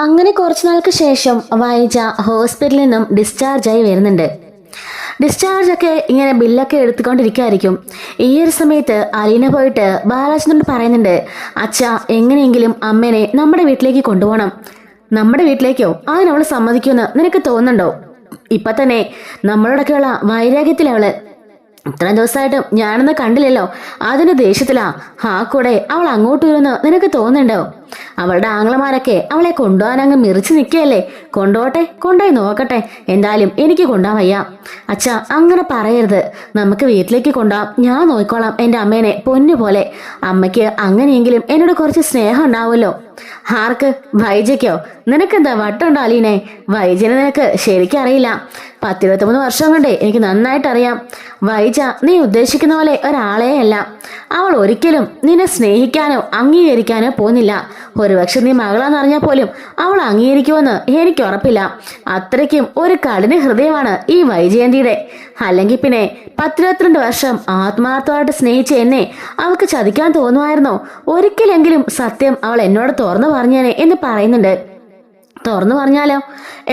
അങ്ങനെ കുറച്ചു നാൾക്ക് ശേഷം വൈജ ഹോസ്പിറ്റലിൽ നിന്നും ഡിസ്ചാർജായി വരുന്നുണ്ട്. ഡിസ്ചാർജ് ഒക്കെ ഇങ്ങനെ ബില്ലൊക്കെ എടുത്തുകൊണ്ടിരിക്കുകയായിരിക്കും. ഈ ഒരു സമയത്ത് അലീന പോയിട്ട് ബാലചന്ദ്രനോട് പറയുന്നുണ്ട്, അച്ഛാ എങ്ങനെയെങ്കിലും അമ്മേനെ നമ്മുടെ വീട്ടിലേക്ക് കൊണ്ടുപോകണം. നമ്മുടെ വീട്ടിലേക്കോ? അതിനവള് സമ്മതിക്കുമെന്ന് നിനക്ക് തോന്നുന്നുണ്ടോ? ഇപ്പൊ തന്നെ നമ്മളോടൊക്കെയുള്ള വൈരാഗ്യത്തിലവള്. ഇത്രയും ദിവസമായിട്ടും ഞാനൊന്ന് കണ്ടില്ലല്ലോ, അതിന്റെ ദേഷ്യത്തിലാ. ആ കൂടെ അവൾ അങ്ങോട്ട് വരുമെന്ന് നിനക്ക് തോന്നുന്നുണ്ടോ? അവളുടെ ആങ്ങളമാരൊക്കെ അവളെ കൊണ്ടുപോകാൻ അങ്ങ് മിറിച്ച് നിൽക്കുകയല്ലേ. കൊണ്ടുപോട്ടെ, കൊണ്ടുപോയി നോക്കട്ടെ. എന്തായാലും എനിക്ക് കൊണ്ടുപോകാൻ വയ്യ. അച്ഛാ അങ്ങനെ പറയരുത്, നമുക്ക് വീട്ടിലേക്ക് കൊണ്ടുപോകാം. ഞാൻ നോക്കിക്കോളാം എൻ്റെ അമ്മേനെ പൊന്നു പോലെ. അമ്മയ്ക്ക് അങ്ങനെയെങ്കിലും എന്നോട് കുറച്ച് സ്നേഹം ഉണ്ടാവുമല്ലോ. ആർക്ക്? വൈജയ്ക്കോ? നിനക്കെന്താ വട്ടുണ്ടോ അലീനെ? വൈജനെ നിനക്ക് ശരിക്കും അറിയില്ല. 10-23 വർഷം കൊണ്ടേ എനിക്ക് നന്നായിട്ട് അറിയാം. വൈജ നീ ഉദ്ദേശിക്കുന്ന പോലെ ഒരാളേ അല്ല. അവൾ ഒരിക്കലും നിന്നെ സ്നേഹിക്കാനോ അംഗീകരിക്കാനോ പോകുന്നില്ല. ഒരുപക്ഷെ നീ മകളാന്നറിഞ്ഞാൽ പോലും അവൾ അംഗീകരിക്കുമെന്ന് എനിക്ക് ഉറപ്പില്ല. അത്രയ്ക്കും ഒരു കഠിന ഹൃദയമാണ് ഈ വൈജയന്തിയുടെ. അല്ലെങ്കിൽ പിന്നെ 10-22 വർഷം ആത്മാർത്ഥമായിട്ട് സ്നേഹിച്ച എന്നെ അവൾക്ക് ചതിക്കാൻ തോന്നുമായിരുന്നോ? ഒരിക്കലെങ്കിലും സത്യം അവൾ എന്നോട് തുറന്നു പറഞ്ഞേനെ എന്ന് പറയുന്നുണ്ട്. തുറന്നു പറഞ്ഞാലോ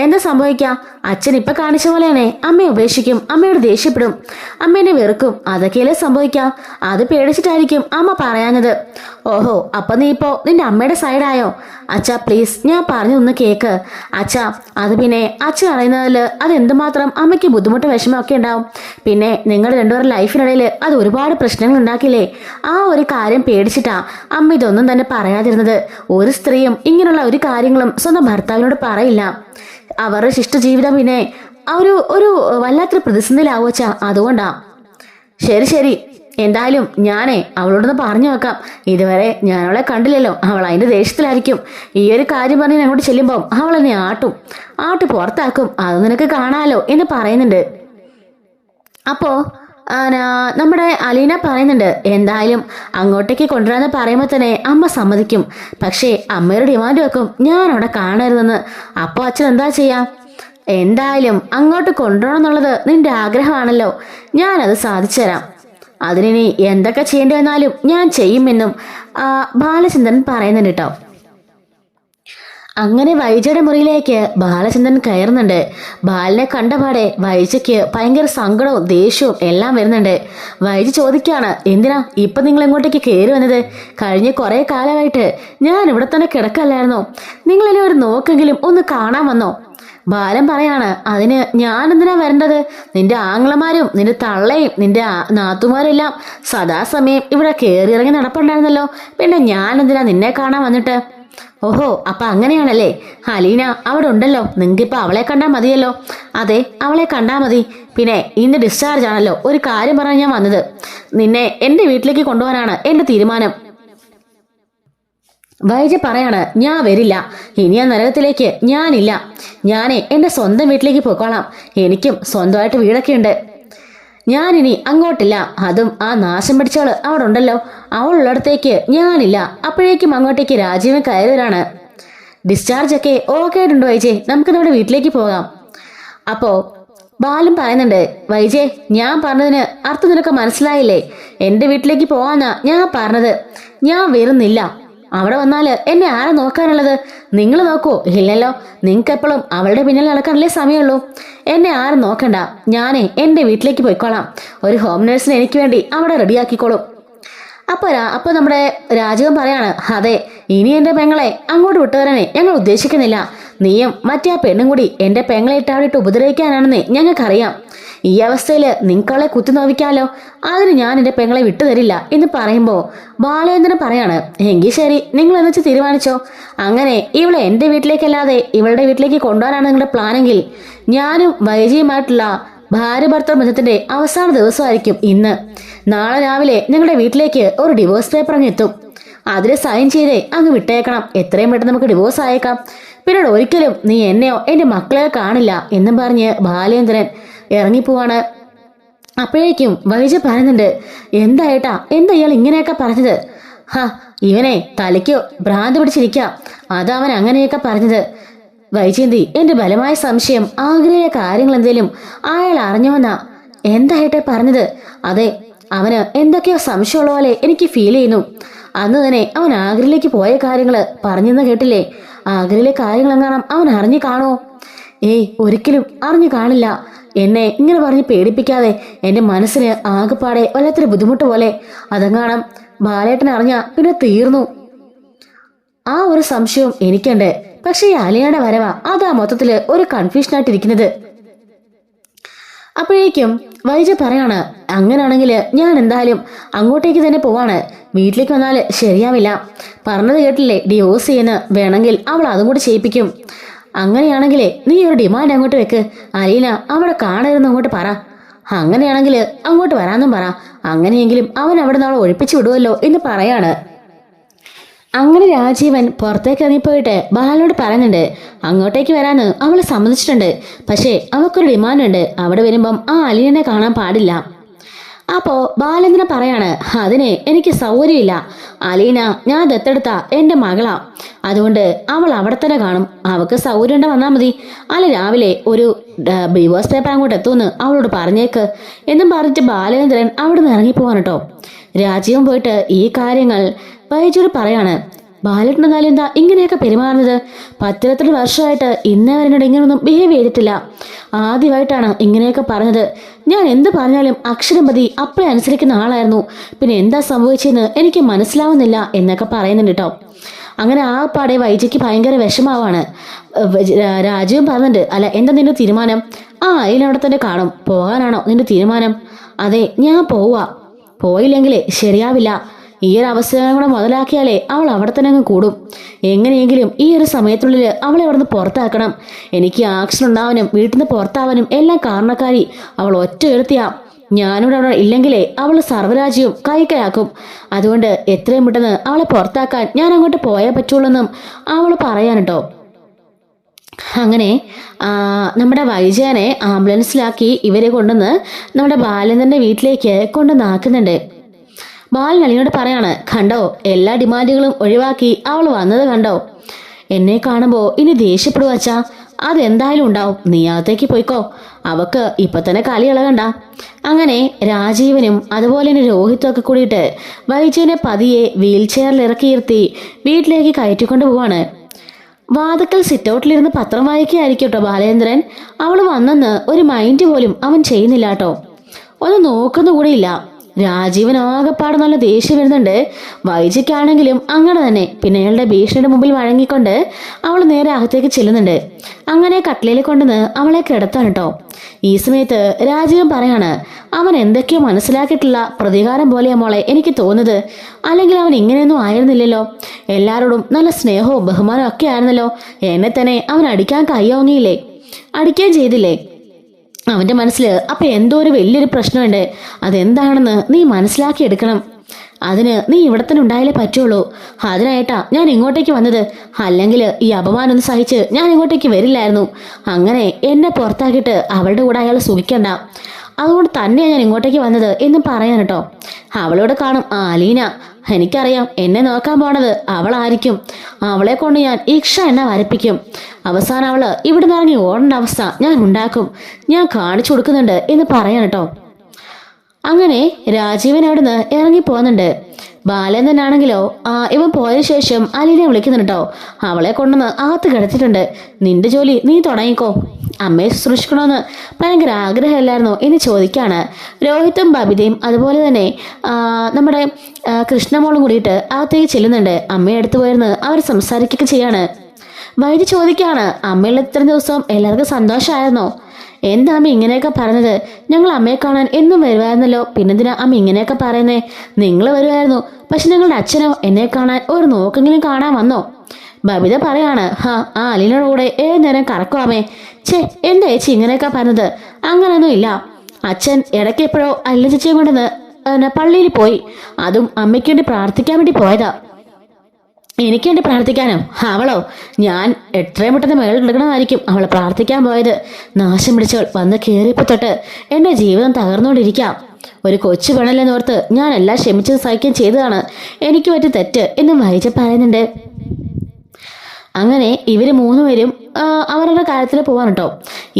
എന്താ സംഭവിക്കാം? അച്ഛൻ ഇപ്പൊ കാണിച്ച പോലെ തന്നെ അമ്മയെ ഉപേക്ഷിക്കും, അമ്മയോട് ദേഷ്യപ്പെടും, അമ്മേനെ വെറുക്കും. അതൊക്കെയല്ലേ സംഭവിക്കാം. അത് പേടിച്ചിട്ടായിരിക്കും അമ്മ പറയാഞ്ഞത്. ഓഹോ, അപ്പൊ നീ ഇപ്പോ നിന്റെ അമ്മയുടെ സൈഡായോ? അച്ഛാ പ്ലീസ്, ഞാൻ പറഞ്ഞൊന്ന് കേക്ക്. അച്ഛാ അത് പിന്നെ അച്ഛൻ അറിയുന്നതിൽ അത് എന്തുമാത്രം അമ്മയ്ക്ക് ബുദ്ധിമുട്ട് വിഷമമൊക്കെ ഉണ്ടാവും. പിന്നെ നിങ്ങളുടെ രണ്ടുപേരുടെ ലൈഫിനിടയിൽ അത് ഒരുപാട് പ്രശ്നങ്ങൾ ഉണ്ടാക്കില്ലേ. ആ ഒരു കാര്യം പേടിച്ചിട്ടാ അമ്മ ഇതൊന്നും തന്നെ പറയാതിരുന്നത്. ഒരു സ്ത്രീയും ഇങ്ങനെയുള്ള ഒരു കാര്യങ്ങളും സ്വന്തം ഭർത്താവിനോട് പറയില്ല. അവരുടെ ശിഷ്ടജീവിതം പിന്നെ ഒരു വല്ലാത്തൊരു പ്രതിസന്ധിയിലാവോച്ചാ, അതുകൊണ്ടാ. ശരി ശരി, എന്തായാലും ഞാനേ അവളോടൊന്ന് പറഞ്ഞു വെക്കാം. ഇതുവരെ ഞാൻ അവളെ കണ്ടില്ലല്ലോ, അവൾ അതിന്റെ ദേഷ്യത്തിലായിരിക്കും. ഈ ഒരു കാര്യം പറഞ്ഞ് അങ്ങോട്ട് ചെല്ലുമ്പോൾ അവൾ എന്നെ ആട്ടു പുറത്താക്കും. അത് നിനക്ക് കാണാലോ എന്ന് പറയുന്നുണ്ട്. അപ്പോ നമ്മുടെ അലീന പറയുന്നുണ്ട്, എന്തായാലും അങ്ങോട്ടേക്ക് കൊണ്ടുവരാന്ന് പറയുമ്പോൾ തന്നെ അമ്മ സമ്മതിക്കും. പക്ഷേ അമ്മയുടെ ഡിമാൻഡ് വെക്കും, ഞാൻ അവിടെ കാണരുതെന്ന്. അപ്പോൾ അച്ഛൻ എന്താ ചെയ്യാ? എന്തായാലും അങ്ങോട്ട് കൊണ്ടുവരണം എന്നുള്ളത് നിന്റെ ആഗ്രഹമാണല്ലോ, ഞാനത് സാധിച്ചു തരാം. അതിനി എന്തൊക്കെ ചെയ്യേണ്ടി വന്നാലും ഞാൻ ചെയ്യുമെന്നും ബാലചന്ദ്രൻ പറയുന്നുണ്ട് കേട്ടോ. അങ്ങനെ വൈജയുടെ മുറിയിലേക്ക് ബാലചന്ദ്രൻ കയറുന്നുണ്ട്. ബാലിനെ കണ്ടപാടെ വൈജയ്ക്ക് ഭയങ്കര സങ്കടവും ദേഷ്യവും എല്ലാം വരുന്നുണ്ട്. വൈജ ചോദിക്കുകയാണ്, എന്തിനാ ഇപ്പൊ നിങ്ങൾ എങ്ങോട്ടേക്ക് കയറി വന്നത്? കഴിഞ്ഞ കുറെ കാലമായിട്ട് ഞാൻ ഇവിടെ തന്നെ കിടക്കല്ലായിരുന്നോ? നിങ്ങളെന്നെ ഒരു നോക്കെങ്കിലും ഒന്ന് കാണാൻ വന്നോ? ബാലൻ പറയാണ്, അതിന് ഞാൻ എന്തിനാ വരേണ്ടത്? നിന്റെ ആങ്ങളമാരും നിന്റെ തള്ളയും നിന്റെ നാത്തുമാരും എല്ലാം സദാസമയം ഇവിടെ കയറി ഇറങ്ങി നടപ്പുണ്ടായിരുന്നല്ലോ. പിന്നെ ഞാൻ എന്തിനാ നിന്നെ കാണാൻ വന്നിട്ട്? ഓഹോ, അപ്പൊ അങ്ങനെയാണല്ലേ. അലീന അവിടെ ഉണ്ടല്ലോ, നിങ്ങൾക്കിപ്പോ അവളെ കണ്ടാൽ മതിയല്ലോ. അതെ, അവളെ കണ്ടാൽ മതി. പിന്നെ ഇന്ന് ഡിസ്ചാർജ് ആണല്ലോ, ഒരു കാര്യം പറയാൻ ഞാൻ വന്നത്. നിന്നെ എന്റെ വീട്ടിലേക്ക് കൊണ്ടുപോകാനാണ് എന്റെ തീരുമാനം. വൈജ പറയാണ്, ഞാൻ വരില്ല. ഇനി ആ നരകത്തിലേക്ക് ഞാനില്ല. ഞാനേ എന്റെ സ്വന്തം വീട്ടിലേക്ക് പോയിക്കോളാം. എനിക്കും സ്വന്തമായിട്ട് വീടൊക്കെ ഉണ്ട്. ഞാനിനി അങ്ങോട്ടില്ല. അതും ആ നാശം പിടിച്ചവള് അവിടെ ഉണ്ടല്ലോ, അവളുള്ളിടത്തേക്ക് ഞാനില്ല. അപ്പോഴേക്കും അങ്ങോട്ടേക്ക് രാജീവൻ കയറുകയാണ്. ഡിസ്ചാർജ് ഒക്കെ ഓക്കെ ആയിട്ടുണ്ടോ വൈജേ? നമുക്ക് നമ്മുടെ വീട്ടിലേക്ക് പോകാം. അപ്പോ ബാലും പറയുന്നുണ്ട്, വൈജേ ഞാൻ പറഞ്ഞതിന് അർത്ഥം നിനക്ക് മനസ്സിലായില്ലേ? എന്റെ വീട്ടിലേക്ക് പോവാന്നാ ഞാൻ പറഞ്ഞത്. ഞാൻ വരുന്നില്ല. അവിടെ വന്നാല് എന്നെ ആരെ നോക്കാനുള്ളത്? നിങ്ങൾ നോക്കൂ? ഇല്ലല്ലോ. നിങ്ങൾക്ക് എപ്പോഴും അവളുടെ പിന്നിൽ നടക്കാനല്ലേ സമയമുള്ളൂ. എന്നെ ആരും നോക്കണ്ട. ഞാനേ എന്റെ വീട്ടിലേക്ക് പോയിക്കോളാം. ഒരു ഹോം നേഴ്സിനെ എനിക്ക് വേണ്ടി അവിടെ റെഡിയാക്കിക്കോളും. അപ്പൊ നമ്മുടെ രാജകൻ പറയാണ്, അതെ, ഇനി എന്റെ പെങ്ങളെ അങ്ങോട്ട് വിട്ടുവരാനേ ഞങ്ങൾ ഉദ്ദേശിക്കുന്നില്ല. നീയും മറ്റേ ആ പെണ്ണും കൂടി എന്റെ പെങ്ങളെ ഇട്ടാവിട്ട് ഉപദ്രവിക്കാനാണെന്ന് ഞങ്ങൾക്കറിയാം. ഈ അവസ്ഥയില് നിങ്ങളെ കുത്തി നോവിക്കാലോ. അതിന് ഞാൻ എന്റെ പെങ്ങളെ വിട്ടുതരില്ല എന്ന് പറയുമ്പോ ബാലേന്ദ്രൻ പറയാണ്, എങ്കിൽ ശരി, നിങ്ങൾ എന്നുവെച്ച് തീരുമാനിച്ചോ. അങ്ങനെ ഇവളെ എന്റെ വീട്ടിലേക്കല്ലാതെ ഇവളുടെ വീട്ടിലേക്ക് കൊണ്ടുപോകാനാണ് നിങ്ങളുടെ പ്ലാനെങ്കിൽ ഞാനും വൈജയുമായിട്ടുള്ള ഭാര്യ ഭർത്തൃ ബന്ധത്തിന്റെ അവസാന ദിവസമായിരിക്കും ഇന്ന്. നാളെ രാവിലെ നിങ്ങളുടെ വീട്ടിലേക്ക് ഒരു ഡിവോഴ്സ് പേപ്പർ അങ്ങ് എത്തും. അതിൽ സൈൻ ചെയ്തേ അങ്ങ് വിട്ടേക്കണം. എത്രയും പെട്ടെന്ന് നമുക്ക് ഡിവോഴ്സ് ആയേക്കാം. പിന്നീട് ഒരിക്കലും നീ എന്നെയോ എന്റെ മക്കളെയോ കാണില്ല എന്നും പറഞ്ഞ് ബാലേന്ദ്രൻ ഇറങ്ങിപ്പോവാണ്. അപ്പോഴേക്കും വൈജ പറയുന്നുണ്ട്, എന്താ ഇയാൾ ഇങ്ങനെയൊക്കെ പറഞ്ഞത്? ഇവനെ തലയ്ക്കോ ഭ്രാന്ത് പിടിച്ചിരിക്കാം, അതവൻ അങ്ങനെയൊക്കെ പറഞ്ഞത്. വൈജയന്തി, എന്റെ ബലമായ സംശയം ആഗ്രഹിച്ച കാര്യങ്ങൾ എന്തേലും അയാൾ അറിഞ്ഞോന്നാ. എന്തായിട്ടെ പറഞ്ഞത്? അതെ, അവന് എന്തൊക്കെയോ സംശയമുള്ള പോലെ എനിക്ക് ഫീൽ ചെയ്യുന്നു. അന്ന് തന്നെ അവൻ ആഗ്രയിലേക്ക് പോയ കാര്യങ്ങള് പറഞ്ഞെന്ന് കേട്ടില്ലേ? ആഗ്രയിലെ കാര്യങ്ങളെങ്ങാനും അവൻ അറിഞ്ഞു കാണോ? ഏയ്, ഒരിക്കലും അറിഞ്ഞു കാണില്ല. എന്നെ ഇങ്ങനെ പറഞ്ഞ് പേടിപ്പിക്കാതെ. എൻ്റെ മനസ്സിന് ആകെപ്പാടെ വല്ലാത്തൊരു ബുദ്ധിമുട്ട് പോലെ. അതെങ്ങാനും ബാലേട്ടൻ അറിഞ്ഞ പിന്നെ തീർന്നു. ആ ഒരു സംശയവും എനിക്കുണ്ട്. പക്ഷെ ഈ അലിയുടെ വരവാ അതാ മൊത്തത്തില് ഒരു കൺഫ്യൂഷനായിട്ടിരിക്കുന്നത്. അപ്പോഴേക്കും വൈജ പറയാണ്, അങ്ങനാണെങ്കിൽ ഞാൻ എന്തായാലും അങ്ങോട്ടേക്ക് തന്നെ പോവാണ്. വീട്ടിലേക്ക് വന്നാൽ ശരിയാവില്ല. പറഞ്ഞത് കേട്ടില്ലേ, ഡിവോഴ്സ് ചെയ്യുന്ന. വേണമെങ്കിൽ അവൾ അതും കൂടി ചെയ്യിപ്പിക്കും. അങ്ങനെയാണെങ്കിലേ നീ ഒരു ഡിമാൻഡ് അങ്ങോട്ട് വെക്ക്. അലീന അവിടെ കാണരുതെന്ന് അങ്ങോട്ട് പറ. അങ്ങനെയാണെങ്കിൽ അങ്ങോട്ട് വരാന്നും പറ. അങ്ങനെയെങ്കിലും അവൻ അവിടെ നാളെ ഒഴിപ്പിച്ചു വിടുമല്ലോ എന്ന് പറയാണ്. അങ്ങനെ രാജീവൻ പുറത്തേക്ക് ഇറങ്ങിപ്പോയിട്ട് ബാലനോട് പറയുന്നുണ്ട്, അങ്ങോട്ടേക്ക് വരാന്ന് അവളെ സമ്മതിച്ചിട്ടുണ്ട്. പക്ഷേ അവൾക്കൊരു ഡിമാൻഡ് ഉണ്ട്. അവിടെ വരുമ്പം ആ അലീനെ കാണാൻ പാടില്ല. അപ്പോ ബാലേന്ദ്രൻ പറയാണ്, അതിന് എനിക്ക് സൗകര്യമില്ല. അലീന ഞാൻ ദത്തെടുത്ത എൻ്റെ മകളാ. അതുകൊണ്ട് അവൾ അവിടെ തന്നെ കാണും. അവൾക്ക് സൗകര്യം ഉണ്ട് വന്നാൽ മതി. അല്ല രാവിലെ ഒരു ഡിവോഴ്സ് പേപ്പർ അങ്ങോട്ട് എത്തുമെന്ന് അവളോട് പറഞ്ഞേക്ക് എന്നും പറഞ്ഞിട്ട് ബാലേന്ദ്രൻ അവിടെ നിന്ന് ഇറങ്ങിപ്പോവാൻ കേട്ടോ. രാജീവൻ പോയിട്ട് ഈ കാര്യങ്ങൾ വൈജോട് പറയാണ്. ബാലേട്ടനെന്നാലും എന്താ ഇങ്ങനെയൊക്കെ പെരുമാറുന്നത്? 10 വർഷമായിട്ട് ഇന്നവരെന്നോട് ഇങ്ങനൊന്നും ബിഹേവ് ചെയ്തിട്ടില്ല. ആദ്യമായിട്ടാണ് ഇങ്ങനെയൊക്കെ പറഞ്ഞത്. ഞാൻ എന്ത് പറഞ്ഞാലും അക്ഷരം പതി അപ്പഴേ അനുസരിക്കുന്ന ആളായിരുന്നു. പിന്നെ എന്താ സംഭവിച്ചെന്ന് എനിക്ക് മനസ്സിലാവുന്നില്ല എന്നൊക്കെ പറയുന്നുണ്ട് കേട്ടോ. അങ്ങനെ ആ പാടെ വൈജയ്ക്ക് ഭയങ്കര വിഷമാവാണ്. രാജുവും പറഞ്ഞിട്ടുണ്ട്, അല്ല എന്താ നിന്റെ തീരുമാനം? ആ അതിലവിടെ തന്നെ കാണും. പോകാനാണോ നിന്റെ തീരുമാനം? അതെ, ഞാൻ പോവാ. പോയില്ലെങ്കിലേ ശരിയാവില്ല. ഈ ഒരു അവസരം കൂടെ മുതലാക്കിയാലേ അവൾ അവിടെ തന്നെ അങ്ങ് കൂടും. എങ്ങനെയെങ്കിലും ഈ ഒരു സമയത്തുള്ളിൽ അവളെ അവിടെ നിന്ന് പുറത്താക്കണം. എനിക്ക് ആക്ഷൻ ഉണ്ടാവാനും വീട്ടിൽ നിന്ന് പുറത്താവാനും എല്ലാം കാരണക്കാരി അവൾ ഒറ്റ ഉയർത്തിയാ. ഞാനിവിടെ അവിടെ ഇല്ലെങ്കിലേ അവൾ സർവ്വരാജ്യവും കൈക്കലാക്കും. അതുകൊണ്ട് എത്രയും പെട്ടെന്ന് അവളെ പുറത്താക്കാൻ ഞാൻ അങ്ങോട്ട് പോയേ പറ്റുള്ളൂ എന്നും അവൾ പറയാൻ കേട്ടോ. അങ്ങനെ നമ്മുടെ വൈജയനെ ആംബുലൻസിലാക്കി ഇവരെ കൊണ്ടുവന്ന് നമ്മുടെ ബാലേന്ദ്രന്റെ വീട്ടിലേക്ക് കൊണ്ടുവന്നാക്കുന്നുണ്ട്. ബാലൻ അലിനോട് പറയാണ്, കണ്ടോ എല്ലാ ഡിമാൻഡുകളും ഒഴിവാക്കി അവൾ വന്നത് കണ്ടോ? എന്നെ കാണുമ്പോ ഇനി ദേഷ്യപ്പെടുവച്ചാ അതെന്തായാലും ഉണ്ടാവും. നീ അകത്തേക്ക് പോയിക്കോ. അവക്ക് ഇപ്പൊ തന്നെ കളി ഇളകണ്ട. അങ്ങനെ രാജീവനും അതുപോലെ തന്നെ രോഹിത്തും ഒക്കെ കൂടിയിട്ട് വൈജയനെ പതിയെ വീൽ ചെയറിൽ ഇറക്കിയിരുത്തി വീട്ടിലേക്ക് കയറ്റിക്കൊണ്ട് പോവാണ്. വാതക്കൽ സിറ്റൗട്ടിലിരുന്ന് പത്രം വായിക്കുകയായിരിക്കും കേട്ടോ ബാലേന്ദ്രൻ. അവൾ വന്നെന്ന് ഒരു മൈൻഡ് പോലും അവൻ ചെയ്യുന്നില്ല കേട്ടോ. ഒന്ന് നോക്കുന്ന കൂടെയില്ല. രാജീവൻ ആകെപ്പാട് നല്ല ദേഷ്യം വരുന്നുണ്ട്. വൈജയ്ക്കാണെങ്കിലും അങ്ങനെ തന്നെ. പിന്നെ അയാളുടെ ഭീഷണിയുടെ മുമ്പിൽ വഴങ്ങിക്കൊണ്ട് അവൾ നേരെ അകത്തേക്ക് ചെല്ലുന്നുണ്ട്. അങ്ങനെ കട്ടിലേൽ കൊണ്ടുവന്ന് അവളെ കിടത്താൻ കേട്ടോ. ഈ സമയത്ത് രാജീവൻ പറയാണ്, അവൻ എന്തൊക്കെയോ മനസ്സിലാക്കിയിട്ടുള്ള പ്രതികാരം പോലെയാ മോളെ എനിക്ക് തോന്നുന്നത്. അല്ലെങ്കിൽ അവൻ ഇങ്ങനെയൊന്നും ആയിരുന്നില്ലല്ലോ. എല്ലാവരോടും നല്ല സ്നേഹവും ബഹുമാനവും ഒക്കെ ആയിരുന്നല്ലോ. എന്നെ തന്നെ അവൻ അടിക്കാൻ കയ്യോങ്ങിയില്ലേ? അടിക്കുകയും ചെയ്തില്ലേ? അവന്റെ മനസ്സിൽ അപ്പൊ എന്തോ ഒരു വലിയൊരു പ്രശ്നമുണ്ട്. അതെന്താണെന്ന് നീ മനസ്സിലാക്കി എടുക്കണം. അതിന് നീ ഇവിടെ തന്നെ ഉണ്ടായാലേ പറ്റുള്ളൂ. അതിനായിട്ടാ ഞാൻ ഇങ്ങോട്ടേക്ക് വന്നത്. അല്ലെങ്കിൽ ഈ അപമാനം ഒന്ന് സഹിച്ച് ഞാൻ ഇങ്ങോട്ടേക്ക് വരില്ലായിരുന്നു. അങ്ങനെ എന്നെ പുറത്താക്കിയിട്ട് അവളുടെ കൂടെ അയാൾ സുഖിക്കണ്ട. അതുകൊണ്ട് തന്നെയാണ് ഞാൻ ഇങ്ങോട്ടേക്ക് വന്നത് എന്നും പറയാൻ കേട്ടോ. അവളോട് കാണും അലീന. എനിക്കറിയാം എന്നെ നോക്കാൻ പോണത് അവളായിരിക്കും. അവളെ കൊണ്ട് ഞാൻ ഇക്ഷ എന്നെ വരപ്പിക്കും. അവസാനം അവള് ഇവിടെ നിന്ന് ഇറങ്ങി ഓടേണ്ട അവസ്ഥ ഞാൻ ഉണ്ടാക്കും. ഞാൻ കാണിച്ചു കൊടുക്കുന്നുണ്ട് എന്ന് പറയാൻ കേട്ടോ. അങ്ങനെ രാജീവൻ അവിടുന്ന് ഇറങ്ങി പോകുന്നുണ്ട്. ബാലേന്ദ്രനാണെങ്കിലോ ഇവൻ പോയതിനു ശേഷം അലീനെ വിളിക്കുന്നുണ്ട് കേട്ടോ. അവളെ കൊണ്ടുവന്ന് അകത്ത് കിടത്തിയിട്ടുണ്ട്. നിന്റെ ജോലി നീ തുടങ്ങിക്കോ. അമ്മയെ ശുശ്രൂഷിക്കണമെന്ന് ഭയങ്കര ആഗ്രഹമില്ലായിരുന്നോ എന്ന് ചോദിക്കാണ്. രോഹിത്തും ബബിതയും അതുപോലെ തന്നെ നമ്മുടെ കൃഷ്ണമോളും കൂടിയിട്ട് അകത്തേക്ക് ചെല്ലുന്നുണ്ട്. അമ്മയെ അടുത്ത് പോയിരുന്ന് അവർ സംസാരിക്കുകയൊക്കെ ചെയ്യാണ്. വൈദ്യ ചോദിക്കാണ്, അമ്മയുള്ള ഇത്രയും ദിവസം എല്ലാവർക്കും സന്തോഷമായിരുന്നോ? എന്താ അമ്മ ഇങ്ങനെയൊക്കെ പറഞ്ഞത്? ഞങ്ങൾ അമ്മയെ കാണാൻ എന്നും വരുമായിരുന്നല്ലോ. പിന്നെന്തിനാ അമ്മ ഇങ്ങനെയൊക്കെ പറയുന്നേ? നിങ്ങൾ വരുമായിരുന്നു, പക്ഷെ ഞങ്ങളുടെ അച്ഛനോ എന്നെ കാണാൻ ഒരു നോക്കെങ്കിലും കാണാൻ വന്നോ? ബബിത പറയാണ്, ആ അലീനയുടെ കൂടെ ഏത് നേരം കറക്കുവാമേ. ഛേ, എന്താ ചേച്ചി ഇങ്ങനെയൊക്കെ പറഞ്ഞത്? അങ്ങനൊന്നും ഇല്ല. അച്ഛൻ ഇടയ്ക്ക് എപ്പോഴോ അല്ല ചേച്ചിയും കൊണ്ടുവന്ന് പള്ളിയിൽ പോയി. അതും അമ്മയ്ക്ക് വേണ്ടി പ്രാർത്ഥിക്കാൻ വേണ്ടി പോയതാ. എനിക്ക് വേണ്ടി പ്രാർത്ഥിക്കാനോ? അവളോ? ഞാൻ എത്രയും പെട്ടെന്ന് മേളിൽ എടുക്കണമായിരിക്കും അവളെ പ്രാർത്ഥിക്കാൻ പോയത്. നാശം പിടിച്ചവൾ വന്ന് കയറിയപ്പോ തൊട്ട് എന്റെ ജീവിതം തകർന്നുകൊണ്ടിരിക്കാം. ഒരു കൊച്ചു പെണ്ണല്ലെന്നോർത്ത് ഞാൻ എല്ലാം ക്ഷമിച്ചത് സഹിക്കാൻ ചെയ്തതാണ് എനിക്ക് പറ്റിയ തെറ്റ് എന്നും വൈജ പറയുന്നുണ്ട്. അങ്ങനെ ഇവര് മൂന്നുപേരും അവരുടെ കാര്യത്തിൽ പോവാൻ കേട്ടോ.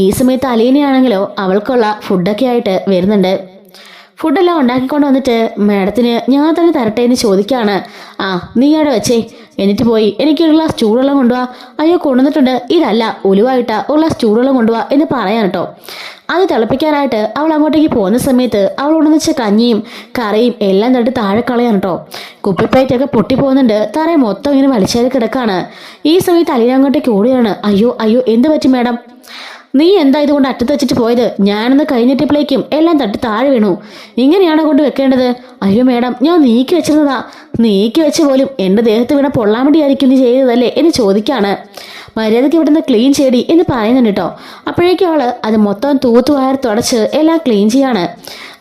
ഈ സമയത്ത് അലീനയാണെങ്കിലോ അവൾക്കുള്ള ഫുഡൊക്കെ ആയിട്ട് വരുന്നുണ്ട്. ഫുഡെല്ലാം ഉണ്ടാക്കിക്കൊണ്ട് വന്നിട്ട് മാഡത്തിന് ഞാൻ തന്നെ തരട്ടെ എന്ന് ചോദിക്കുകയാണ്. നീ അവിടെ വെച്ചേ, എന്നിട്ട് പോയി എനിക്കൊരു ഗ്ലാസ് ചൂടുവെള്ളം കൊണ്ടുപോവാ. അയ്യോ കൊണ്ടുവന്നിട്ടുണ്ട്, ഇതല്ല ഒലിവായിട്ടാ, ഒരു ഗ്ലാസ് ചൂടുവെള്ളം കൊണ്ടുപോവാ എന്ന് പറയാൻ കേട്ടോ. അത് തിളപ്പിക്കാനായിട്ട് അവൾ അങ്ങോട്ടേക്ക് പോകുന്ന സമയത്ത് അവൾ കൊണ്ടുവച്ച കഞ്ഞിയും കറിയും എല്ലാം തട്ടി താഴെ കളയാൻ കേട്ടോ. കുപ്പിപ്പേറ്റൊക്കെ പൊട്ടിപ്പോകുന്നുണ്ട്, തറയെ മൊത്തം ഇങ്ങനെ വലിച്ചേരി കിടക്കാണ്. ഈ സമയത്ത് അലീന അങ്ങോട്ടേക്ക് ഓടുകയാണ്. അയ്യോ അയ്യോ എന്ത് പറ്റി മാഡം, നീ എന്താ ഇതുകൊണ്ട് അറ്റത്ത് വെച്ചിട്ട് പോയത്? ഞാനൊന്ന് കഴിഞ്ഞിട്ടപ്പോഴേക്കും എല്ലാം തട്ടി താഴെ വീണു. ഇങ്ങനെയാണോ കൊണ്ട് വെക്കേണ്ടത്? അയ്യോ മാഡം ഞാൻ നീക്കി വെച്ചിരുന്നതാ. നീക്കി വെച്ച് പോലും എൻ്റെ ദേഹത്ത് വീണ പൊള്ളാൻ വേണ്ടിയായിരിക്കും നീ ചെയ്തതല്ലേ എന്ന് ചോദിക്കാണ്. മര്യാദയ്ക്ക് ഇവിടുന്ന് ക്ലീൻ ചെയ്യടി എന്ന് പറയുന്നുണ്ട് കേട്ടോ. അപ്പോഴേക്കും അവള് അത് മൊത്തം തൂത്തുവായർ തുടച്ച് എല്ലാം ക്ലീൻ ചെയ്യാണ്.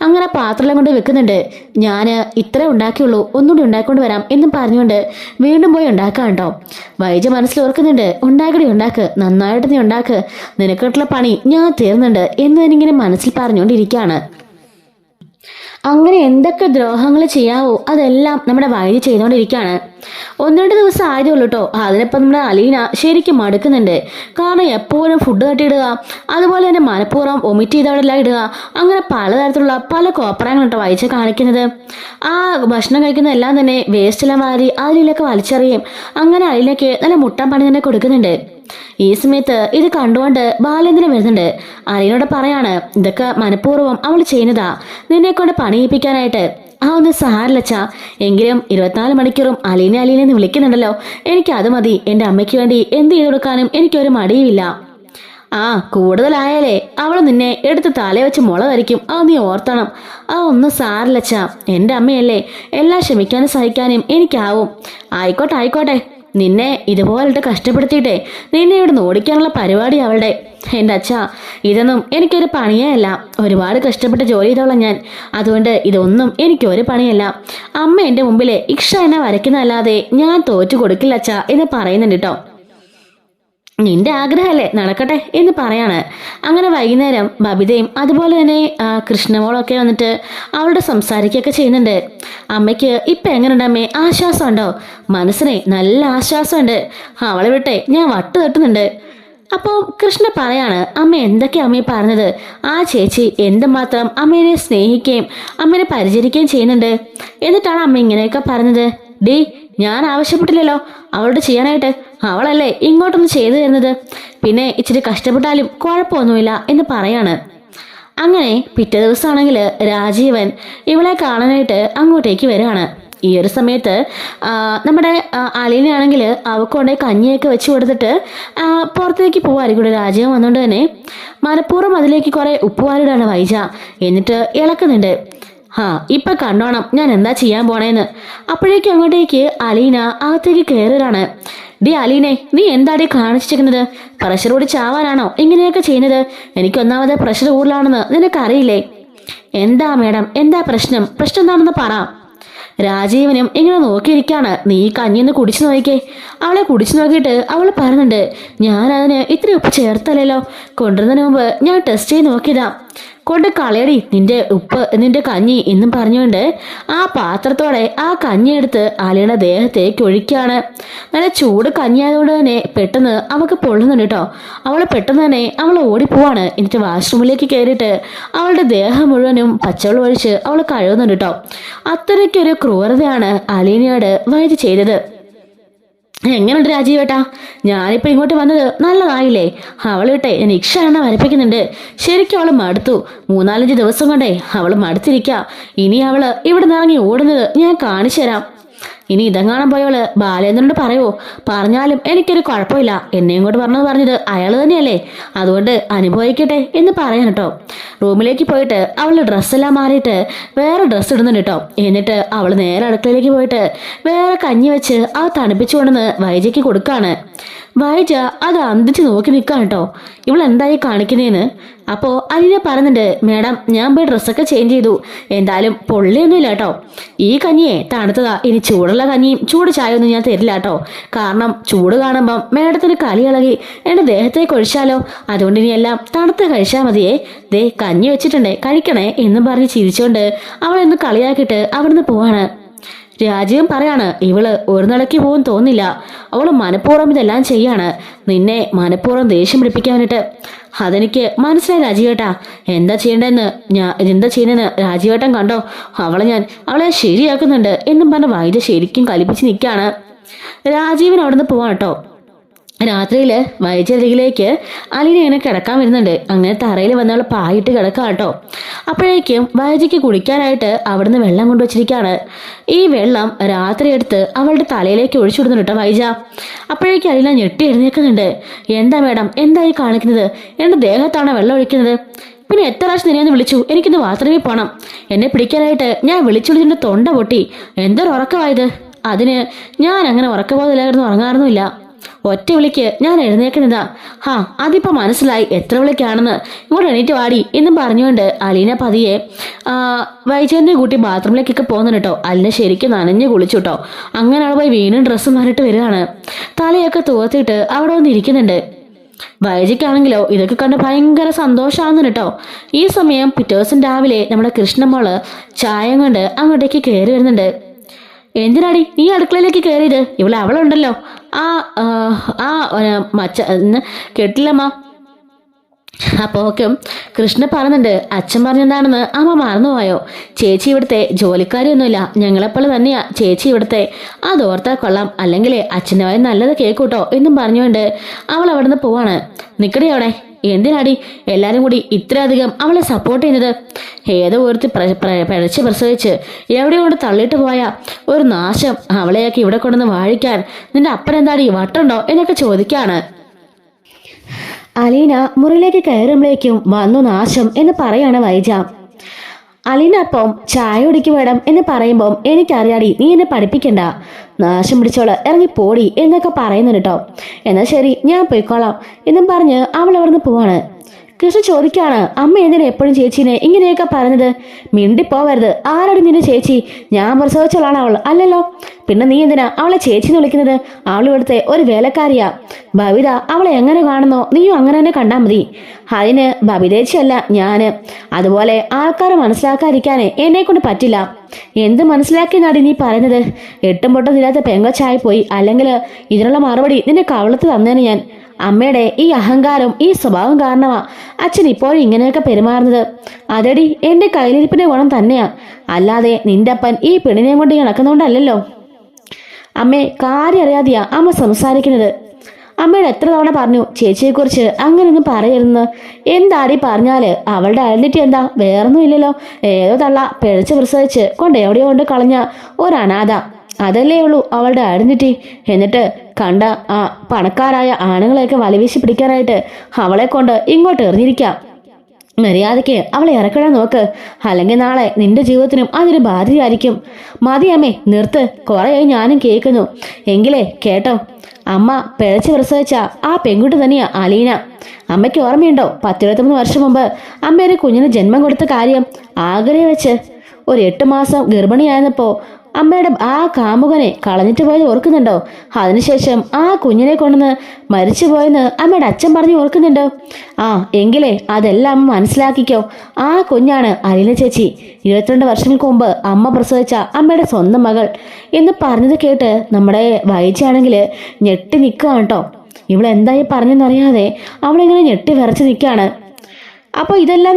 അങ്ങനെ പാത്രമെല്ലാം കൊണ്ട് വെക്കുന്നുണ്ട്. ഞാൻ ഇത്രേ ഉണ്ടാക്കിയുള്ളൂ, ഒന്നുകൂടി ഉണ്ടാക്കിക്കൊണ്ട് വരാം എന്നും പറഞ്ഞുകൊണ്ട് വീണ്ടും പോയി ഉണ്ടാക്കാം കേട്ടോ. വൈജ മനസ്സിൽ ഓർക്കുന്നുണ്ട്, ഉണ്ടാക്കടി ഉണ്ടാക്ക്, നന്നായിട്ട് നീ ഉണ്ടാക്ക്, നിനക്കിട്ടുള്ള പണി ഞാൻ തീർന്നുണ്ട് എന്ന് ഞാനിങ്ങനെ മനസ്സിൽ പറഞ്ഞുകൊണ്ടിരിക്കുകയാണ്. അങ്ങനെ എന്തൊക്കെ ദ്രോഹങ്ങൾ ചെയ്യാവോ അതെല്ലാം നമ്മുടെ വൈദ്യ ചെയ്തുകൊണ്ടിരിക്കുകയാണ്. 1-2 ദിവസം ആയതേ ഉള്ളൂ കേട്ടോ. അതിനിപ്പം നമ്മുടെ അലീന ശരിക്കും മടുക്കുന്നുണ്ട്. കാരണം എപ്പോഴും ഫുഡ് തട്ടിയിടുക, അതുപോലെ തന്നെ മനഃപൂർവ്വം ഒമിറ്റ് ചെയ്തവിടെല്ലാം ഇടുക, അങ്ങനെ പലതരത്തിലുള്ള പല കോപ്പറാണ് കേട്ടോ വൈദ്യ കാണിക്കുന്നത്. ആ ഭക്ഷണം കഴിക്കുന്നതെല്ലാം തന്നെ വേസ്റ്റെല്ലാം വാരി അതിലൊക്കെ വലിച്ചെറിയും. അങ്ങനെ അലീനയ്ക്ക് നല്ല മുട്ടാൻ പണി തന്നെ കൊടുക്കുന്നുണ്ട്. ഈ സമയത്ത് ഇത് കണ്ടുകൊണ്ട് ബാലേന്ദ്രൻ വരുന്നുണ്ട്. അലീനോട് പറയാണ്, ഇതൊക്കെ മനഃപൂർവ്വം അവൾ ചെയ്യുന്നതാ നിന്നെ കൊണ്ട് പണിയിപ്പിക്കാനായിട്ട്. ഒന്ന് സാരില്ലച്ചാ, എങ്കിലും 24 മണിക്കൂറും അലീന എന്ന് വിളിക്കുന്നുണ്ടല്ലോ, എനിക്ക് അത് മതി. എൻ്റെ അമ്മയ്ക്ക് വേണ്ടി എന്ത് ചെയ്തു കൊടുക്കാനും എനിക്കൊരു മടിയുമില്ല. കൂടുതലായാലേ അവൾ നിന്നെ എടുത്ത് തല വെച്ച് മുള ധരിക്കും, നീ ഓർത്തണം. ഒന്നും സാരില്ലച്ചാ, എൻ്റെ അമ്മയല്ലേ, എല്ലാം ക്ഷമിക്കാനും സഹിക്കാനും എനിക്കാവും. ആയിക്കോട്ടെ ആയിക്കോട്ടെ, നിന്നെ ഇതുപോലിട്ട് കഷ്ടപ്പെടുത്തിയിട്ടേ നിന്നെ ഇവിടെ ഓടിക്കാനുള്ള പരിപാടി അവളുടെ. എൻ്റെ അച്ഛാ, ഇതൊന്നും എനിക്കൊരു പണിയേ അല്ല. ഒരുപാട് കഷ്ടപ്പെട്ട് ജോലി ചെയ്തോളാം ഞാൻ. അതുകൊണ്ട് ഇതൊന്നും എനിക്കൊരു പണിയല്ല. അമ്മ എൻ്റെ മുമ്പിലെ ഇക്ഷ എന്നെ വരയ്ക്കുന്നതല്ലാതെ ഞാൻ തോറ്റു കൊടുക്കില്ല അച്ഛാ എന്ന് പറയുന്നുണ്ട് കേട്ടോ. നിന്റെ ആഗ്രഹമല്ലേ, നടക്കട്ടെ എന്ന് പറയാണ്. അങ്ങനെ വൈകുന്നേരം ബബിതയും അതുപോലെ തന്നെ കൃഷ്ണമോളൊക്കെ വന്നിട്ട് അവളുടെ സംസാരിക്കുകയൊക്കെ ചെയ്യുന്നുണ്ട്. അമ്മയ്ക്ക് ഇപ്പം എങ്ങനെയുണ്ട് അമ്മേ, ആശ്വാസമുണ്ടോ? മനസ്സിനെ നല്ല ആശ്വാസമുണ്ട്. അവളെ വിട്ടെ ഞാൻ വട്ട് തട്ടുന്നുണ്ട്. അപ്പോൾ കൃഷ്ണ പറയാണ്, അമ്മ എന്തൊക്കെയാ അമ്മയെ പറഞ്ഞത്? ആ ചേച്ചി എന്തുമാത്രം അമ്മേനെ സ്നേഹിക്കുകയും അമ്മേനെ പരിചരിക്കുകയും ചെയ്യുന്നുണ്ട്. എന്നിട്ടാണ് അമ്മ ഇങ്ങനെയൊക്കെ പറഞ്ഞത്. ഡേ, ഞാൻ ആവശ്യപ്പെട്ടില്ലല്ലോ അവളോട് ചെയ്യാനായിട്ട്. അവളല്ലേ ഇങ്ങോട്ടൊന്ന് ചെയ്തു തരുന്നത്. പിന്നെ ഇച്ചിരി കഷ്ടപ്പെട്ടാലും കുഴപ്പമൊന്നുമില്ല എന്ന് പറയാണ്. അങ്ങനെ പിറ്റേ ദിവസമാണെങ്കിൽ രാജീവൻ ഇവളെ കാണാനായിട്ട് അങ്ങോട്ടേക്ക് വരികയാണ്. ഈ ഒരു സമയത്ത് നമ്മുടെ അലീനയാണെങ്കിൽ അവക്കൊണ്ടേ കഞ്ഞിയൊക്കെ വെച്ച് കൊടുത്തിട്ട് പുറത്തേക്ക് പോവായിരിക്കും. രാജീവൻ വന്നുകൊണ്ട് തന്നെ മനഃപൂർവ്വം അതിലേക്ക് കുറെ ഉപ്പുവാരിടാണ് വൈജ. എന്നിട്ട് ഇളക്കുന്നുണ്ട്. ഇപ്പൊ കണ്ടോണം ഞാൻ എന്താ ചെയ്യാൻ പോണേന്ന്. അപ്പോഴേക്കും അങ്ങോട്ടേക്ക് അലീന അകത്തേക്ക് കയറുകയാണ്. ഡി അലീനെ, നീ എന്താടി കാണിച്ചിരിക്കുന്നത്? പ്രഷർ കൂടി ചാവാനാണോ ഇങ്ങനെയൊക്കെ ചെയ്യുന്നത്? എനിക്ക് ഒന്നാമത് പ്രഷർ കൂടുതലാണെന്ന് നിനക്കറിയില്ലേ? എന്താ മാഡം, എന്താ പ്രശ്നം എന്താണെന്ന് പറ. രാജീവനും ഇങ്ങനെ നോക്കിയിരിക്കാണ്. നീ കഞ്ഞിന്ന് കുടിച്ചു നോക്കിക്കേ. അവളെ കുടിച്ചു നോക്കിയിട്ട് അവൾ പറയുന്നുണ്ട്, ഞാൻ അതിന് ഇത്തിരി ഉപ്പ് ചേർത്തല്ലോ, കൊണ്ടുവരുന്നതിന് മുമ്പ് ഞാൻ ടെസ്റ്റ് ചെയ്ത് നോക്കിയതാ. കൊണ്ട് കളയടി നിന്റെ ഉപ്പ്, നിന്റെ കഞ്ഞി എന്നും പറഞ്ഞുകൊണ്ട് ആ പാത്രത്തോടെ ആ കഞ്ഞി എടുത്ത് അലീനയുടെ ദേഹത്തേക്ക് ഒഴിക്കുകയാണ്. നല്ല ചൂട് കഞ്ഞിയായതുകൊണ്ട് തന്നെ പെട്ടെന്ന് അവൾക്ക് പൊള്ളുന്നുണ്ട് കേട്ടോ. അവൾ പെട്ടെന്ന് തന്നെ അവൾ ഓടിപ്പോവാണ്. എന്നിട്ട് വാഷ്റൂമിലേക്ക് കയറിയിട്ട് അവളുടെ ദേഹം മുഴുവനും പച്ചവെള്ളം ഒഴിച്ച് അവൾ കഴുകുന്നുണ്ട് കേട്ടോ. അത്രയ്ക്കൊരു ക്രൂരതയാണ് അലീനയോട് വൈദ്യ ചെയ്തത്. എങ്ങനെയുണ്ട് രാജീവേട്ടാ? ഞാനിപ്പോൾ ഇങ്ങോട്ട് വന്നത് നല്ലതായില്ലേ? അവൾ വിട്ടെ ഞാൻ ഇക്ഷ വരപ്പിക്കുന്നുണ്ട്. ശരിക്കും അവൾ മടുത്തു. 3-4 ദിവസം കൊണ്ടേ അവൾ മടുത്തിരിക്കുക. ഇനി അവള് ഇവിടെ നിന്ന് ഇറങ്ങി ഓടുന്നത് ഞാൻ കാണിച്ചു തരാം. ഇനി ഇതെങ്ങാനും പോയവള് ബാലേന്ദ്രനോട് പറയുമോ? പറഞ്ഞാലും എനിക്കൊരു കുഴപ്പമില്ല. എന്നെയും കൊണ്ട് പറഞ്ഞത് അയാൾ തന്നെയല്ലേ, അതുകൊണ്ട് അനുഭവിക്കട്ടെ എന്ന് പറയാൻ കേട്ടോ. റൂമിലേക്ക് പോയിട്ട് അവൾ ഡ്രസ്സെല്ലാം മാറിയിട്ട് വേറെ ഡ്രസ്സ് ഇടുന്നുണ്ട് കേട്ടോ. എന്നിട്ട് അവൾ നേരെ അടുക്കളയിലേക്ക് പോയിട്ട് വേറെ കഞ്ഞി വെച്ച് അത് തണുപ്പിച്ചു കൊണ്ടുവന്ന് വൈജയ്ക്ക് കൊടുക്കാണ്. വൈജ അത് അന്തിച്ച് നോക്കി നിൽക്കാൻ കേട്ടോ, ഇവൾ എന്തായി കാണിക്കുന്നതെന്ന്. അപ്പോൾ അലീന പറയുന്നുണ്ട്, മേഡം ഞാൻ പോയി ഡ്രസ്സൊക്കെ ചേഞ്ച് ചെയ്തു, എന്തായാലും പൊള്ളിയൊന്നുമില്ല കേട്ടോ. ഈ കഞ്ഞിയെ തണുത്തതാ, ഇനി ചൂടുള്ള കഞ്ഞിയും ചൂട് ചായ ഒന്നും ഞാൻ തരില്ല കേട്ടോ. കാരണം ചൂട് കാണുമ്പം മേഡത്തിന് കലി ഇളകി എൻ്റെ ദേഹത്തേക്ക് ഒഴിച്ചാലോ, അതുകൊണ്ട് ഇനി എല്ലാം തണുത്ത് കഴിച്ചാൽ മതിയേ. ദേ കഞ്ഞി വെച്ചിട്ടുണ്ടേ, കഴിക്കണേ എന്നും പറഞ്ഞ് ചിരിച്ചുകൊണ്ട് അവളെന്ന് കളിയാക്കിയിട്ട് അവിടുന്ന് പോവാണ്. രാജീവൻ പറയാണ്, ഇവള് ഒരു നടക്കി പോകും തോന്നില്ല, അവള് മനഃപൂർവ്വം ഇതെല്ലാം ചെയ്യാണ്, നിന്നെ മനഃപൂർവ്വം ദേഷ്യം പിടിപ്പിക്കാൻ വേണ്ടിട്ട്. അതെനിക്ക് മനസ്സിലായി രാജീവേട്ടാ. എന്താ ചെയ്യുന്നതെന്ന് രാജീവേട്ടൻ കണ്ടോ? അവളെ ശരിയാക്കുന്നുണ്ട് എന്നും പറഞ്ഞ് വൈദ്യ ശരിക്കും കലിപ്പിച്ച് നിൽക്കുകയാണ്. രാജീവൻ അവിടെ നിന്ന് പോവാണ് കേട്ടോ. രാത്രിയില് വൈദ്യരികിലേക്ക് അലീന ഇങ്ങനെ കിടക്കാൻ വരുന്നുണ്ട്. അങ്ങനെ തറയിൽ വന്നവൾ പായിട്ട് കിടക്കാം കേട്ടോ. അപ്പോഴേക്കും വൈദ്യക്ക് കുടിക്കാനായിട്ട് അവിടുന്ന് വെള്ളം കൊണ്ടുവച്ചിരിക്കുകയാണ്. ഈ വെള്ളം രാത്രി എടുത്ത് അവളുടെ തലയിലേക്ക് ഒഴിച്ചുവിടുന്നു കേട്ടോ വൈദ്യ. അപ്പോഴേക്കും അലീന ഞെട്ടി എഴുന്നേൽക്കുന്നുണ്ട്. എന്താ മേഡം, എന്തായി കാണിക്കുന്നത്? എന്റെ ദേഹത്താണ് വെള്ളം ഒഴിക്കുന്നത്. പിന്നെ എത്ര പ്രാവശ്യം നിന്നെ വിളിച്ചു? എനിക്കിന്ന് ബാത്റൂമിൽ പോകണം. എന്നെ പിടിക്കാനായിട്ട് ഞാൻ വിളിച്ചുവിളിച്ചിട്ട് തൊണ്ട പൊട്ടി. എന്തൊരു ഉറക്കമായത്. അതിന് ഞാൻ അങ്ങനെ ഉറക്കബോധമില്ലായിരുന്നു, ഉറങ്ങാറൊന്നുമില്ല. ഒറ്റ വിളിക്ക് ഞാൻ എഴുന്നേക്കുന്നതാ. അതിപ്പോ മനസ്സിലായി എത്ര വിളിക്കാണെന്ന്. ഇങ്ങോട്ട് എണീറ്റ് വാടി എന്നും പറഞ്ഞുകൊണ്ട് അലീന പതിയെ വൈജയന്റെ കൂട്ടി ബാത്റൂമിലേക്കൊക്കെ പോകുന്നുണ്ട് കേട്ടോ. അലീന ശരിക്കും നനഞ്ഞ് കുളിച്ചു കേട്ടോ. അങ്ങനെ അവൾ പോയി വീണ്ടും ഡ്രസ്സ് മാറിയിട്ട് വരികയാണ്. തലയൊക്കെ തുവത്തിട്ട് അവിടെ വന്ന് ഇരിക്കുന്നുണ്ട്. വൈജയ്ക്കാണെങ്കിലോ ഇതൊക്കെ കണ്ട് ഭയങ്കര സന്തോഷമാകുന്നു കേട്ടോ. ഈ സമയം പിറ്റേ ദിവസം രാവിലെ നമ്മുടെ കൃഷ്ണമോള് ചായ കൊണ്ട് അങ്ങോട്ടേക്ക് കയറി വരുന്നുണ്ട്. എന്തിനാടി നീ അടുക്കളയിലേക്ക് കയറിയത്? ഇവിടെ അവളുണ്ടല്ലോ. മച്ച കേട്ടില്ലമ്മ. അപ്പോക്കും കൃഷ്ണ പറയുന്നുണ്ട്, അച്ഛൻ പറഞ്ഞെന്താണെന്ന് അമ്മ മറന്നുപോയോ? ചേച്ചി ഇവിടുത്തെ ജോലിക്കാരിയൊന്നുമില്ല, ഞങ്ങളെപ്പോലെ തന്നെയാ ചേച്ചി ഇവിടുത്തെ. അതോർത്താൽ കൊള്ളാം, അല്ലെങ്കിൽ അച്ഛൻ്റെ വായി നല്ലത് കേൾക്കൂട്ടോ എന്നും പറഞ്ഞുകൊണ്ട് അവൾ അവിടെ നിന്ന് പോവാണ്. നിക്കടി അവിടെ. എന്തിനാടി എല്ലാരും കൂടി ഇത്രയധികം അവളെ സപ്പോർട്ട് ചെയ്യുന്നത്? ഏതോ ഒരുത്തി പിഴച്ച് പ്രസവിച്ച് എവിടെ കൊണ്ട് തള്ളിയിട്ട് പോയ ഒരു നാശം അവളെയൊക്കെ ഇവിടെ കൊണ്ടുവന്ന് വാഴിക്കാൻ നിന്റെ അപ്പനെന്താടി വട്ടുണ്ടോ എന്നൊക്കെ ചോദിക്കാണ്. അലീന മുറിയിലേക്ക് കയറുമ്പോഴേക്കും വന്നു നാശം എന്ന് പറയാണ് വൈജ. അലീന അപ്പം ചായ കുടിക്ക് വേണം എന്ന് പറയുമ്പോൾ എനിക്കറിയാടി, നീ എന്നെ പഠിപ്പിക്കണ്ട, നാശം പിടിച്ചോള് ഇറങ്ങി പോടി എന്നൊക്കെ പറയുന്നുണ്ട് കേട്ടോ. എന്നാൽ ശരി ഞാൻ പോയിക്കോളാം എന്നും പറഞ്ഞ് അവൾ അവിടുന്ന് പോവാണ്. കൃഷ്ണ ചോദിക്കാണ്, അമ്മ എന്തിനാ എപ്പോഴും ചേച്ചീനെ ഇങ്ങനെയൊക്കെ പറഞ്ഞത്? മിണ്ടിപ്പോവരുത്. ആരാടി നിന്റെ ചേച്ചി? ഞാൻ പ്രസവിച്ചോളാണ് അവൾ, അല്ലല്ലോ. പിന്നെ നീ എന്തിനാ അവളെ ചേച്ചിന്ന് വിളിക്കുന്നത്? അവൾ ഇവിടുത്തെ ഒരു വേലക്കാരിയാ. ബബിത അവളെ എങ്ങനെ കാണുന്നോ നീയും അങ്ങനെ തന്നെ കണ്ടാൽ മതി. അതിന് ബബിതേച്ചിയല്ല ഞാന്. അതുപോലെ ആൾക്കാരെ മനസ്സിലാക്കാതിരിക്കാനേ എന്നെ കൊണ്ട് പറ്റില്ല. എന്ത് മനസ്സിലാക്കിയെന്നാടി നീ പറയുന്നത്? എട്ടും പൊട്ടും ഇല്ലാത്ത പെങ്കൊച്ചായി പോയി. അല്ലെങ്കിൽ ഇതിനുള്ള മറുപടി നിന്റെ കവളത്ത് തന്നേനെ ഞാൻ. അമ്മയുടെ ഈ അഹങ്കാരം, ഈ സ്വഭാവം കാരണമാ അച്ഛൻ ഇപ്പോഴും ഇങ്ങനെയൊക്കെ പെരുമാറുന്നത്. അതടി എന്റെ കയ്യിലിരിപ്പിന്റെ ഗുണം തന്നെയാ, അല്ലാതെ നിന്റെ അപ്പൻ ഈ പെണ്ണിനെയും കൊണ്ട് നടക്കുന്നോണ്ടല്ലോ. അമ്മേ, കാര്യം അറിയാതെയാ അമ്മ സംസാരിക്കുന്നത്. അമ്മയോട് എത്ര തവണ പറഞ്ഞു ചേച്ചിയെക്കുറിച്ച് അങ്ങനെയൊന്നും പറയരുതെന്ന്. എന്താടി പറഞ്ഞാല് അവളുടെ ഐഡന്റിറ്റി എന്താ? വേറൊന്നും ഇല്ലല്ലോ. ഏതോ തള്ള പിഴച്ച് പ്രസവിച്ച് കൊണ്ട് എവിടെയോ കൊണ്ട് കളഞ്ഞ ഒരു അനാഥ, അതല്ലേ ഉള്ളൂ അവളുടെ ഐഡന്റിറ്റി. എന്നിട്ട് കണ്ട ആ പണക്കാരായ ആണുങ്ങളെയൊക്കെ വലവീശി പിടിക്കാനായിട്ട് അവളെ കൊണ്ട് ഇങ്ങോട്ട് എറിഞ്ഞിരിക്കാം. മര്യാദയ്ക്ക് അവളെ ഇറക്കിടാൻ നോക്ക്, അല്ലെങ്കിൽ നാളെ നിന്റെ ജീവിതത്തിനും അതൊരു ബാധ്യതയായിരിക്കും. മതിയമ്മേ, നിർത്ത്. കുറേയായി ഞാനും കേൾക്കുന്നു. എങ്കിലേ കേട്ടോ, അമ്മ പിഴച്ച് പ്രസവിച്ച ആ പെൺകുട്ടി തന്നെയാ അലീന. അമ്മയ്ക്ക് ഓർമ്മയുണ്ടോ? 10-23 വർഷം മുമ്പ് അമ്മ ഒരു കുഞ്ഞിന് ജന്മം കൊടുത്ത കാര്യം? ആഗ്രഹം വെച്ച് ഒരു 8 മാസം ഗർഭിണിയായിരുന്നപ്പോ അമ്മയുടെ ആ കാമുകനെ കളഞ്ഞിട്ട് പോയത് ഓർക്കുന്നുണ്ടോ? അതിനുശേഷം ആ കുഞ്ഞിനെ കൊണ്ടുവന്ന് മരിച്ചു പോയെന്ന് അമ്മയുടെ അച്ഛൻ പറഞ്ഞു ഓർക്കുന്നുണ്ടോ? എങ്കിലേ അതെല്ലാം അമ്മ മനസ്സിലാക്കിക്കോ. ആ കുഞ്ഞാണ് അലീന ചേച്ചി. 22 വർഷങ്ങൾക്ക് മുമ്പ് അമ്മ പ്രസവിച്ച അമ്മയുടെ സ്വന്തം മകൾ എന്ന് പറഞ്ഞത് കേട്ട് നമ്മുടെ വൈജയാണെങ്കിൽ ഞെട്ടി നിൽക്കുകയാണ് കേട്ടോ. ഇവളെന്തായി പറഞ്ഞെന്നറിയാതെ അവളിങ്ങനെ ഞെട്ടി വിറച്ച് നിൽക്കുകയാണ്. അപ്പോൾ ഇതെല്ലാം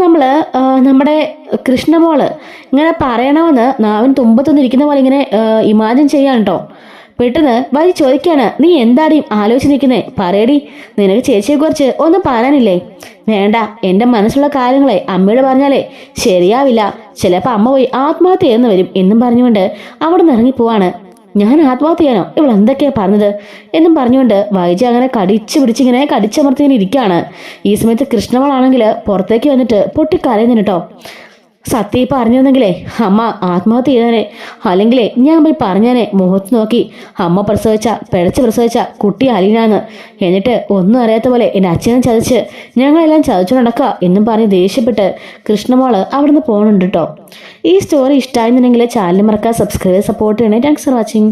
നമ്മുടെ കൃഷ്ണമോള് ഇങ്ങനെ പറയണമെന്ന് നാവിൻ തുമ്പത്തൊന്നിരിക്കുന്ന പോലെ ഇങ്ങനെ ഇമാജിൻ ചെയ്യാൻ കേട്ടോ. പെട്ടെന്ന് വഴി ചോദിക്കാണ്, നീ എന്താടി ആലോചിച്ച് നിൽക്കുന്നേ? പറയടി, നിനക്ക് ചേച്ചിയെക്കുറിച്ച് ഒന്നും പറയാനില്ലേ? വേണ്ട, എൻ്റെ മനസ്സുള്ള കാര്യങ്ങളെ അമ്മയോട് പറഞ്ഞാലേ ശരിയാവില്ല. ചിലപ്പോൾ അമ്മ പോയി ആത്മഹത്യ ചെയ്യുന്ന വരും എന്നും പറഞ്ഞുകൊണ്ട് അവിടെ നിന്ന് ഇറങ്ങിപ്പോവാണ്. ഞാൻ ആത്മഹത്യ ചെയ്യാനോ? ഇവൾ എന്തൊക്കെയാ പറഞ്ഞത് എന്നും പറഞ്ഞുകൊണ്ട് വൈജ അങ്ങനെ പിടിച്ചിങ്ങനെ കടിച്ചമർത്തിങ്ങനെ ഇരിക്കുകയാണ്. ഈ സമയത്ത് കൃഷ്ണമോളാണെങ്കിൽ പുറത്തേക്ക് വന്നിട്ട് പൊട്ടിക്കരയുന്നു കേട്ടോ. സത്യം പറഞ്ഞിരുന്നെങ്കിലേ അമ്മ ആത്മഹത്യ ചെയ്തേനെ, അല്ലെങ്കിലേ ഞാൻ പോയി പറഞ്ഞേനെ മുഖത്ത് നോക്കി അമ്മ പിഴച്ച് പ്രസവിച്ച കുട്ടി അലീനാന്ന്. എന്നിട്ട് ഒന്നും അറിയാത്ത പോലെ എൻ്റെ അച്ഛനെ ചതിച്ച് ഞങ്ങളെല്ലാം ചതിച്ചു നടക്കുക എന്നും പറഞ്ഞ് ദേഷ്യപ്പെട്ട് കൃഷ്ണമോള് അവിടുന്ന് പോകണുണ്ട് കേട്ടോ. ഈ സ്റ്റോറി ഇഷ്ടമായിരുന്നുണ്ടെങ്കിൽ ചാനൽ മറക്കാതെ സബ്സ്ക്രൈബ് സപ്പോർട്ട് ചെയ്യണേ. Thanks for watching.